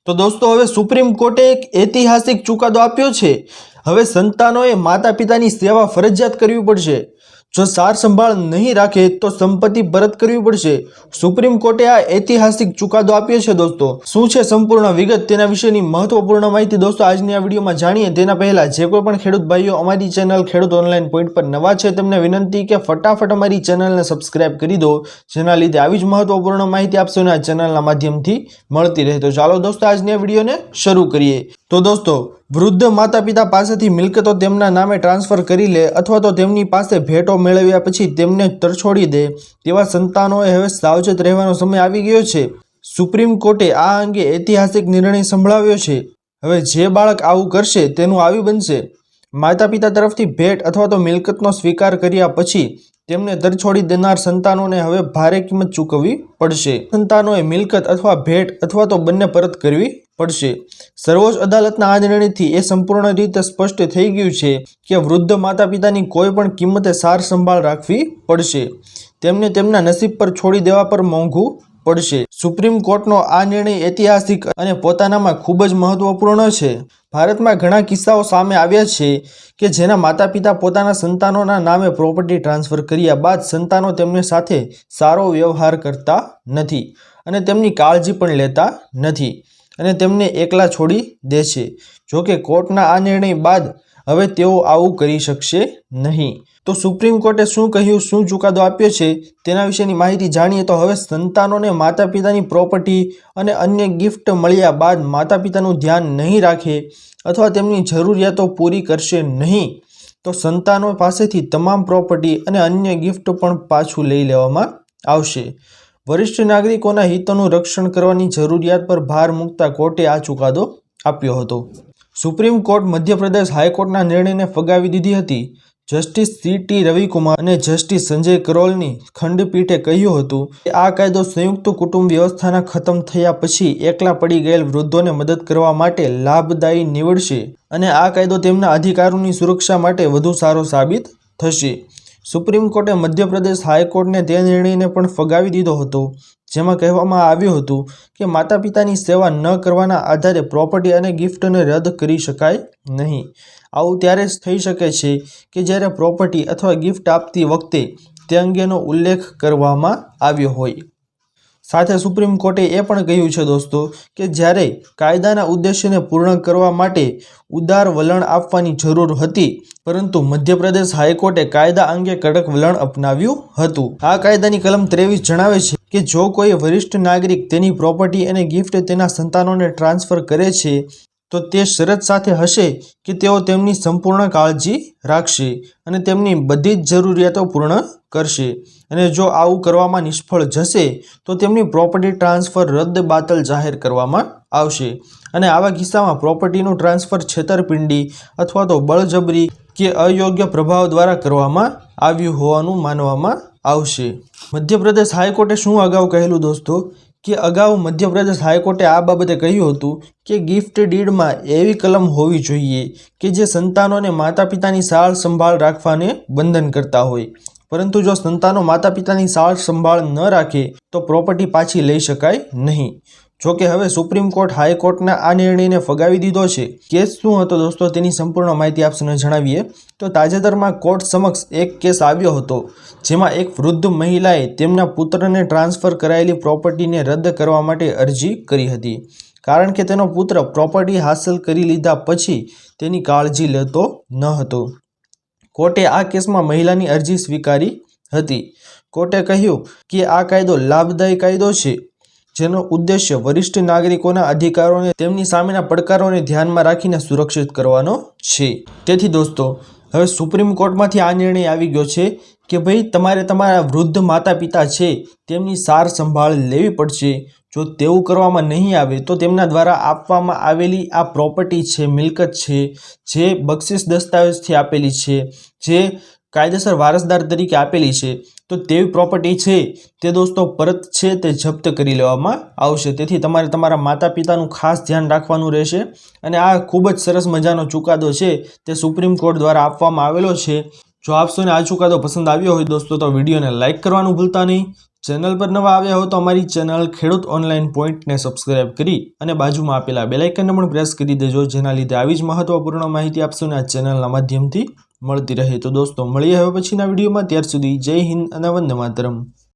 તો દોસ્તો હવે સુપ્રીમ કોર્ટે એક ઐતિહાસિક ચુકાદો આપ્યો છે। હવે સંતાનોએ માતા પિતાની સેવા ફરજિયાત કરવી પડશે। જો સાર સંભાળ નહીં રાખે તો સંપત્તિ પરત કરવી પડશે। સુપ્રીમ કોર્ટે આ ઐતિહાસિક ચુકાદો આપ્યો છે। દોસ્તો શું છે સંપૂર્ણ વિગત તેના વિશેની મહત્વપૂર્ણ માહિતી દોસ્તો આજની આ વિડીયોમાં જાણીએ તેના પહેલા જે કોઈ પણ ખેડૂત ભાઈઓ અમારી ચેનલ ખેડૂત ઓનલાઈન પોઈન્ટ પર નવા છે તેમને વિનંતી કે ફટાફટ અમારી ચેનલને સબસ્ક્રાઇબ કરી દો, જેના લીધે આવી જ મહત્વપૂર્ણ માહિતી આપશો આ ચેનલના માધ્યમથી મળતી રહે। તો ચાલો દોસ્તો આજની આ વિડીયોને શરૂ કરીએ। તો દોસ્તો વૃદ્ધ માતા પિતા પાસેથી મિલકતો તેમના નામે ટ્રાન્સફર કરી લે અથવા તો તેમની પાસે ભેટો મેળવ્યા પછી તેમને તરછોડી દે તેવા સંતાનોએ હવે સાવચેત રહેવાનો સમય આવી ગયો છે। સુપ્રીમ કોર્ટે આ અંગે ઐતિહાસિક નિર્ણય સંભળાવ્યો છે। હવે જે બાળક આવું કરશે તેનું આવી બનશે। માતા પિતા તરફથી ભેટ અથવા તો મિલકતનો સ્વીકાર કર્યા પછી તેમને તરછોડી દેનાર સંતાનોને હવે ભારે કિંમત ચૂકવવી પડશે। સંતાનોએ મિલકત અથવા ભેટ અથવા તો બંને પરત કરવી પડશે। સર્વોચ્ચ અદાલતના આ નિર્ણયથી એ સંપૂર્ણ રીતે સ્પષ્ટ થઈ ગયું છે કે વૃદ્ધ માતા પિતાની કોઈ પણ કિંમતે સાર સંભાળ રાખવી પડશે। તેમને તેમના નસીબ પર છોડી દેવા પર મોંઘું પડશે। સુપ્રીમ કોર્ટનો આ નિર્ણય ઐતિહાસિક અને પોતાનામાં ખૂબ જ મહત્વપૂર્ણ છે। ભારતમાં ઘણા કિસ્સાઓ સામે આવ્યા છે કે જેના માતા પિતા પોતાના સંતાનોના નામે પ્રોપર્ટી ટ્રાન્સફર કર્યા બાદ સંતાનો તેમની સાથે સારો વ્યવહાર કરતા નથી અને તેમની કાળજી પણ લેતા નથી અને તેમને એકલા છોડી દે છે। જોકે કોર્ટના આ નિર્ણય બાદ હવે તેઓ આવું કરી શકશે નહીં। તો સુપ્રીમ કોર્ટે શું કહ્યું, શું ચુકાદો આપ્યો છે તેના વિશેની માહિતી જાણીએ તો હવે સંતાનોને માતા પિતાની પ્રોપર્ટી અને અન્ય ગિફ્ટ મળ્યા બાદ માતા પિતાનું ધ્યાન નહીં રાખે અથવા તેમની જરૂરિયાતો પૂરી કરશે નહીં તો સંતાનો પાસેથી તમામ પ્રોપર્ટી અને અન્ય ગિફ્ટ પણ પાછું લઈ લેવામાં આવશે। વરિષ્ઠ નાગરિકોના હિતોનું રક્ષણ કરવાની જરૂરિયાત પર ભાર મૂકતા કોર્ટે આ ચુકાદો આપ્યો હતો। સુપ્રીમ કોર્ટ મધ્યપ્રદેશ હાઈકોર્ટના નિર્ણયને ફગાવી દીધી હતી। જસ્ટિસ સી.ટી. રવિકુમાર અને જસ્ટિસ સંજય કરોલની ખંડપીઠે કહ્યું હતું કે આ કાયદો સંયુક્ત કુટુંબ વ્યવસ્થાના ખતમ થયા પછી એકલા પડી ગયેલ વૃદ્ધોને મદદ કરવા માટે લાભદાયી નીવડશે અને આ કાયદો તેમના અધિકારોની સુરક્ષા માટે વધુ સારો સાબિત થશે। સુપ્રીમ કોર્ટે મધ્યપ્રદેશ હાઈકોર્ટને તે નિર્ણયને પણ ફગાવી દીધો હતો જેમાં કહેવામાં આવ્યું હતું કે માતા પિતાની સેવા ન કરવાના આધારે પ્રોપર્ટી અને ગિફ્ટને રદ કરી શકાય નહીં। આવું ત્યારે જ થઈ શકે છે કે જ્યારે પ્રોપર્ટી અથવા ગિફ્ટ આપતી વખતે તે અંગેનો ઉલ્લેખ કરવામાં આવ્યો હોય। સાથે સુપ્રીમ કોર્ટે એ પણ કહ્યું છે દોસ્તો કે જ્યારે કાયદાના ઉદ્દેશ્યને પૂર્ણ કરવા માટે ઉદાર વલણ આપવાની જરૂર હતી પરંતુ મધ્યપ્રદેશ હાઈકોર્ટે કાયદા અંગે કડક વલણ અપનાવ્યું હતું। આ કાયદાની કલમ 23 જણાવે છે કે જો કોઈ વરિષ્ઠ નાગરિક તેની પ્રોપર્ટી અને ગિફ્ટ તેના સંતાનોને ટ્રાન્સફર કરે છે તો તે શરત સાથે હશે કે તેઓ તેમની સંપૂર્ણ કાળજી રાખશે અને તેમની બધી જ જરૂરિયાતો પૂર્ણ કરશે અને જો આવું કરવામાં નિષ્ફળ જશે તો તેમની પ્રોપર્ટી ટ્રાન્સફર રદ બાતલ જાહેર કરવામાં આવશે અને આવા કિસ્સામાં પ્રોપર્ટીનું ટ્રાન્સફર છેતરપિંડી અથવા તો બળજબરી કે અયોગ્ય પ્રભાવ દ્વારા કરવામાં આવ્યું હોવાનું માનવામાં આવશે। મધ્યપ્રદેશ હાઈકોર્ટે શું અગાઉ કહેલું દોસ્તો કે અગાઉ મધ્યપ્રદેશ હાઈકોર્ટે આ બાબતે કહ્યું હતું કે ગિફ્ટ ડીડમાં એવી કલમ હોવી જોઈએ કે જે સંતાનોને માતા પિતાની સાર સંભાળ રાખવાને બંધન કરતા હોય, પરંતુ જો સંતાનો માતા પિતાની સાર સંભાળ ન રાખે તો પ્રોપર્ટી પાછી લઈ શકાય નહીં। જોકે હવે સુપ્રીમ કોર્ટ હાઈકોર્ટના આ નિર્ણયને ફગાવી દીધો છે। કેસ શું હતો દોસ્તો તેની સંપૂર્ણ માહિતી આપને જણાવીએ તો તાજેતરમાં કોર્ટ સમક્ષ એક કેસ આવ્યો હતો જેમાં એક વૃદ્ધ મહિલાએ તેમના પુત્રને ટ્રાન્સફર કરાયેલી પ્રોપર્ટીને રદ કરવા માટે અરજી કરી હતી કારણ કે તેનો પુત્ર પ્રોપર્ટી હાંસલ કરી લીધા પછી તેની કાળજી લેતો ન હતો। કોર્ટે આ કેસમાં મહિલાની અરજી સ્વીકારી હતી। કોર્ટે કહ્યું કે આ કાયદો લાભદાયી કાયદો છે જેનો ઉદ્દેશ્ય વરિષ્ઠ નાગરિકોના અધિકારોને તેમની સામેના પડકારોને ધ્યાનમાં રાખીને સુરક્ષિત કરવાનો છે। તેથી દોસ્તો હવે સુપ્રીમ કોર્ટમાંથી આ નિર્ણય આવી ગયો છે કે ભાઈ તમારે તમારા વૃદ્ધ માતા પિતા છે તેમની સાર સંભાળ લેવી પડશે। જો તેવું કરવામાં નહીં આવે તો તેમના દ્વારા આપવામાં આવેલી આ પ્રોપર્ટી છે, મિલકત છે, જે બક્ષિસ દસ્તાવેજથી આપેલી છે, જે કાયદેસર વારસદાર તરીકે આપેલી છે, તો તેવી પ્રોપર્ટી છે તે દોસ્તો પરત છે તે જપ્ત કરી લેવામાં આવશે। તેથી તમારે તમારા માતા પિતાનું ખાસ ધ્યાન રાખવાનું રહેશે અને આ ખૂબ જ સરસ મજાનો ચુકાદો છે તે સુપ્રીમ કોર્ટ દ્વારા આપવામાં આવેલો છે। જો આપને આ ચુકાદો પસંદ આવ્યો હોય દોસ્તો તો વિડીયોને લાઇક કરવાનું ભૂલતા નહીં, ચેનલ પર નવા આવ્યા હો તો અમારી ચેનલ ખેડૂત ઓનલાઈન પોઈન્ટને સબસ્ક્રાઇબ કરી અને બાજુમાં આપેલા બેલ આઇકનને પણ પ્રેસ કરી દેજો, જેના લીધે આવી જ મહત્વપૂર્ણ માહિતી આપશું આ ચેનલના માધ્યમથી મળતી રહે. તો દોસ્તો મળીએ હવે પછીના વિડીયોમાં. ત્યાર સુધી જય હિન્દ અને વંદે માતરમ.